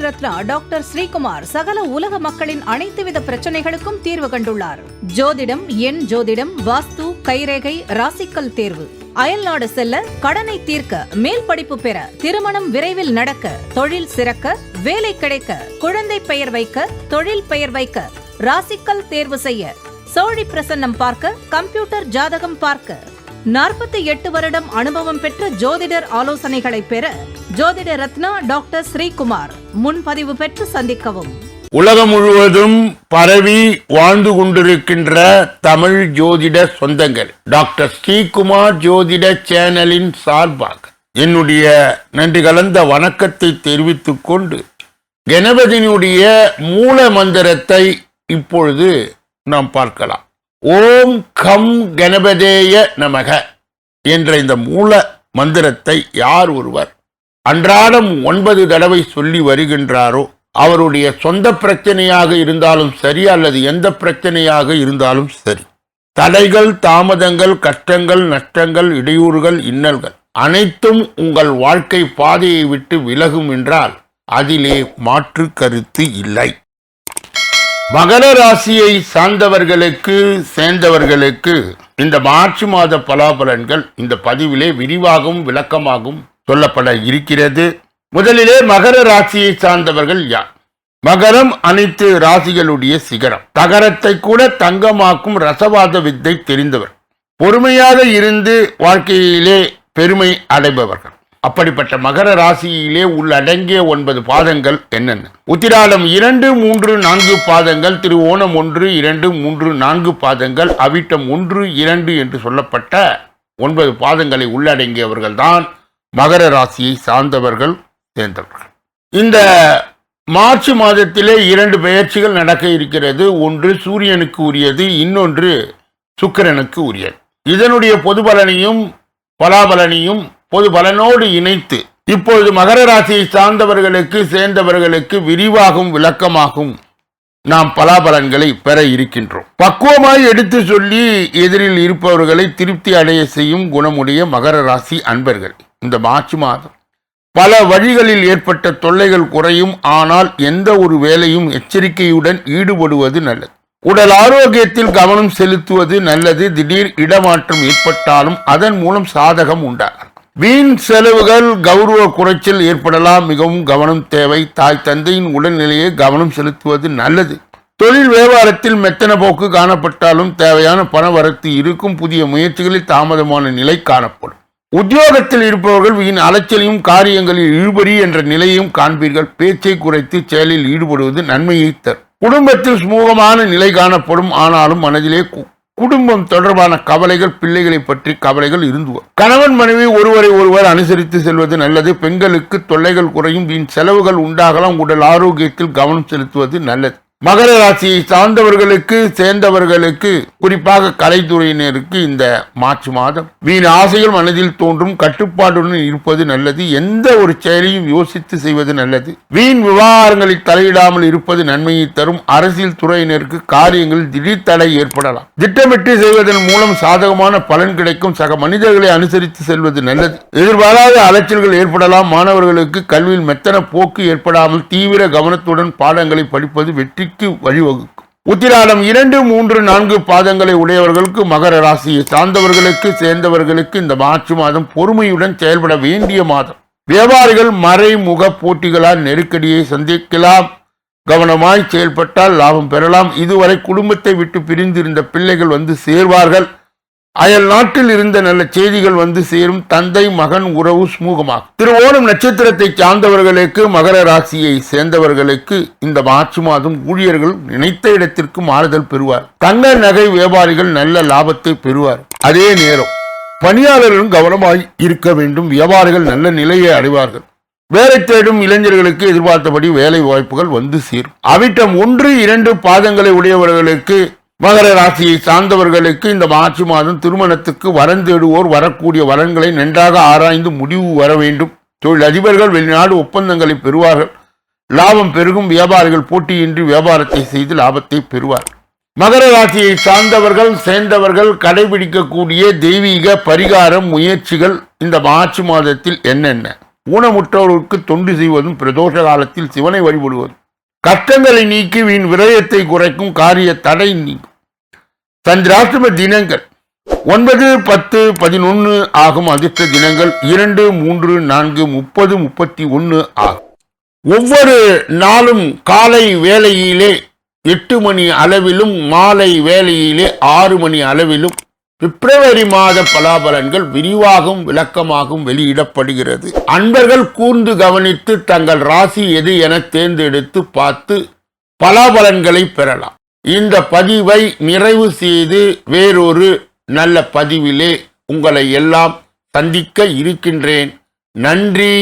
Ratna doctor Sreekumar சகல உலக மக்களின் அனைத்து வித பிரச்சனைகளுக்கும் தீர்வு கண்டுள்ளார். ஜோதிடம், எண் ஜோதிடம், வாஸ்து, கைரேகை, ராசிக்கல் தேர்வு, அயல்நாடு செல்ல, கடனை தீர்க்க, மேல் படிப்பு பெற, திருமணம் விரைவில் நடக்க, தொழில் சிறக்க, வேலை கிடைக்க, குழந்தை பெயர் வைக்க, தொழில் பெயர் வைக்க, ராசிக்கல் தேர்வு செய்ய, சோழி பிரசன்னம் பார்க்க, கம்ப்யூட்டர் ஜாதகம் பார்க்க, 48 வருடம் அனுபவம் பெற்ற ஜோதிடர் ஆலோசனைகளை பெற ஜோதிட ரத்னா டாக்டர் ஸ்ரீகுமார் முன்பதிவு பெற்று சந்திக்கவும். உலகம் முழுவதும் பரவி வாழ்ந்து கொண்டிருக்கின்ற தமிழ் ஜோதிட சொந்தங்கள், டாக்டர் ஸ்ரீகுமார் ஜோதிட சேனலின் சார்பாக என்னுடைய நன்றி கலந்த வணக்கத்தை தெரிவித்துக் கொண்டு கணபதியினுடைய மூல மந்திரத்தை இப்பொழுது நாம் பார்க்கலாம். ஓம் கம் கணபதேய நமக என்ற இந்த மூல மந்திரத்தை யார் ஒருவர் அன்றாடம் 9 தடவை சொல்லி வருகின்றாரோ அவருடைய சொந்த பிரச்சனையாக இருந்தாலும் சரி அல்லது எந்த பிரச்சனையாக இருந்தாலும் சரி, தடைகள், தாமதங்கள், கஷ்டங்கள், நஷ்டங்கள், இடையூறுகள், இன்னல்கள் அனைத்தும் உங்கள் வாழ்க்கை பாதையை விட்டு விலகும் என்றால் அதிலே மாற்று கருத்து இல்லை. மகர ராசியை சார்ந்தவர்களுக்கு சேர்ந்தவர்களுக்கு இந்த மார்ச் மாத பலாபலன்கள் இந்த பதிவிலே விரிவாகவும் விளக்கமாகவும் சொல்லப்பட இருக்கிறது. முதலிலே மகர ராசியை சார்ந்தவர்கள் யார்? மகரம் அனைத்து ராசிகளுடைய சிகரம். தகரத்தை கூட தங்கமாக்கும் ரசவாத வித்தை தெரிந்தவர், பொறுமையாக இருந்து வாழ்க்கையிலே பெருமை அடைபவர்கள். அப்படிப்பட்ட மகர ராசியிலே உள்ளடங்கிய 9 பாதங்கள் என்னென்ன? உத்திராடம் 2, 3, 4 பாதங்கள், திருவோணம் 1, 2, 3, 4 பாதங்கள், அவிட்டம் 1, 2 என்று சொல்லப்பட்ட 9 பாதங்களை உள்ளடங்கியவர்கள் தான் மகர ராசியை சார்ந்தவர்கள் சேர்ந்தவர்கள். இந்த மார்ச் மாதத்திலே 2 பெயர்ச்சிகள் நடக்க இருக்கிறது. ஒன்று சூரியனுக்கு உரியது, இன்னொன்று சுக்கிரனுக்கு உரியது. இதனுடைய பொது பலனையும் பலாபலனையும் பொது பலனோடு இணைத்து இப்பொழுது மகர ராசியை சார்ந்தவர்களுக்கு சேர்ந்தவர்களுக்கு விரிவாகவும் விளக்கமாகவும் நாம் பலாபலன்களை பெற இருக்கின்றோம். பக்குவமாய் எடுத்து சொல்லி எதிரில் இருப்பவர்களை திருப்தி அடைய செய்யும் குணமுடைய மகர ராசி அன்பர்கள் இந்த மார்ச் மாதம் பல வழிகளில் ஏற்பட்ட தொல்லைகள் குறையும். ஆனால் எந்த ஒரு வேலையும் எச்சரிக்கையுடன் ஈடுபடுவது நல்லது. உடல் ஆரோக்கியத்தில் கவனம் செலுத்துவது நல்லது. திடீர் இடமாற்றம் ஏற்பட்டாலும் அதன் மூலம் சாதகம் உண்டாகும். வீண் செலவுகள், கௌரவ குறைச்சல் ஏற்படலாம். மிகவும் கவனம் தேவை. தாய் தந்தையின் உடல்நிலையை கவனம் செலுத்துவது நல்லது. தொழில் வியாபாரத்தில் மெத்தன போக்கு காணப்பட்டாலும் தேவையான பண வரத்து இருக்கும். புதிய முயற்சிகளில் தாமதமான நிலை காணப்படும். உத்தியோகத்தில் இருப்பவர்கள் வீண் அலைச்சலையும் காரியங்களில் இழுபறி என்ற நிலையும் காண்பீர்கள். பேச்சை குறைத்து செயலில் ஈடுபடுவது நன்மையை தரும். குடும்பத்தில் சுமூகமான நிலை காணப்படும். ஆனாலும் மனதிலே குடும்பம் தொடர்பான கவலைகள், பிள்ளைகளை பற்றி கவலைகள் இருந்து வரும். கணவன் மனைவி ஒருவரை ஒருவர் அனுசரித்து செல்வது நல்லது. பெண்களுக்கு தொல்லைகள் குறையும். வீண் செலவுகள் உண்டாகலாம். உடல் ஆரோக்கியத்தில் கவனம் செலுத்துவது நல்லது. மகர ராசியை சார்ந்தவர்களுக்கு சேர்ந்தவர்களுக்கு குறிப்பாக கலைத்துறையினருக்கு இந்த மார்ச் மாதம் வீண் ஆசைகள் மனதில் தோன்றும். கட்டுப்பாட்டுடன் இருப்பது நல்லது. எந்த ஒரு செயலையும் யோசித்து செய்வது நல்லது. வீண் விவகாரங்களில் தலையிடாமல் இருப்பது நன்மையை தரும். அரசியல் துறையினருக்கு காரியங்களில் திடீர் தடை ஏற்படலாம். திட்டமிட்டு செய்வதன் மூலம் சாதகமான பலன் கிடைக்கும். சக மனிதர்களை அனுசரித்து செல்வது நல்லது. எதிர்பாராத அலைச்சல்கள் ஏற்படலாம். மாணவர்களுக்கு கல்வியில் மெத்தன போக்கு ஏற்படாமல் தீவிர கவனத்துடன் பாடங்களை படிப்பது வெற்றி வழிவகுக்கும். உத்திராடம் 2, 3, 4 பாதங்களை உடையவர்களுக்கு மகர ராசியை சார்ந்தவர்களுக்கு சேர்ந்தவர்களுக்கு இந்த மார்ச் மாதம் பொறுமையுடன் செயல்பட வேண்டிய மாதம். வியாபாரிகள் மறைமுக போட்டிகளால் நெருக்கடியை சந்திக்கலாம். கவனமாய் செயல்பட்டால் லாபம் பெறலாம். இதுவரை குடும்பத்தை விட்டு பிரிந்திருந்த பிள்ளைகள் வந்து சேர்வார்கள். அயல் நாட்டில் இருந்த நல்ல செய்திகள் வந்து சேரும். தந்தை மகன் உறவு சுமூகமாகும். திருவோணம் நட்சத்திரத்தை சார்ந்தவர்களுக்கு மகர ராசியை சேர்ந்தவர்களுக்கு இந்த மார்ச் மாதம் ஊழியர்கள் நினைத்த இடத்திற்கு மாறுதல் பெறுவார். தங்க நகை வியாபாரிகள் நல்ல லாபத்தை பெறுவார். அதே நேரம் பணியாளர்களும் கவனமாய் இருக்க வேண்டும். வியாபாரிகள் நல்ல நிலையை அடைவார்கள். வேலை தேடும் இளைஞர்களுக்கு எதிர்பார்த்தபடி வேலை வாய்ப்புகள் வந்து சேரும். அவிட்டம் 1, 2 பாதங்களை உடையவர்களுக்கு மகர ராசியை சார்ந்தவர்களுக்கு இந்த மார்ச் மாதம் திருமணத்துக்கு வரன் தேடுவோர் வரக்கூடிய வரன்களை நன்றாக ஆராய்ந்து முடிவு வர வேண்டும். தொழில் அதிபர்கள் வெளிநாடு ஒப்பந்தங்களை பெறுவார்கள். லாபம் பெருகும். வியாபாரிகள் போட்டியின்றி வியாபாரத்தை செய்து லாபத்தை பெறுவார். மகர ராசியை சார்ந்தவர்கள் சேர்ந்தவர்கள் கடைபிடிக்கக்கூடிய தெய்வீக பரிகாரம் முயற்சிகள் இந்த மார்ச் மாதத்தில் என்னென்ன? ஊனமுற்றோருக்கு தொண்டு செய்வதும், பிரதோஷ காலத்தில் சிவனை வழிபடுவதும், கஷ்டங்களை நீக்கி வீண் விரயத்தை குறைக்கும், காரிய தடை நீக்கும். சந்திராஷ்டம தினங்கள் 9, 10, 11 ஆகும். அதிர்ஷ்ட தினங்கள் 2, 3, 4, 30, 31 ஆகும். ஒவ்வொரு நாளும் காலை வேளையிலே 8 மணி அளவிலும், மாலை வேளையிலே 6 மணி அளவிலும் பிப்ரவரி மாத பலாபலன்கள் விரிவாகவும் விளக்கமாகவும் வெளியிடப்படுகிறது. அன்பர்கள் கூர்ந்து கவனித்து தங்கள் ராசி எது என தேர்ந்தெடுத்து பார்த்து பலாபலன்களை பெறலாம். இந்த பதிவை நிறைவு செய்து வேறொரு நல்ல பதிவிலே உங்களை எல்லாம் சந்திக்க இருக்கின்றேன். நன்றி.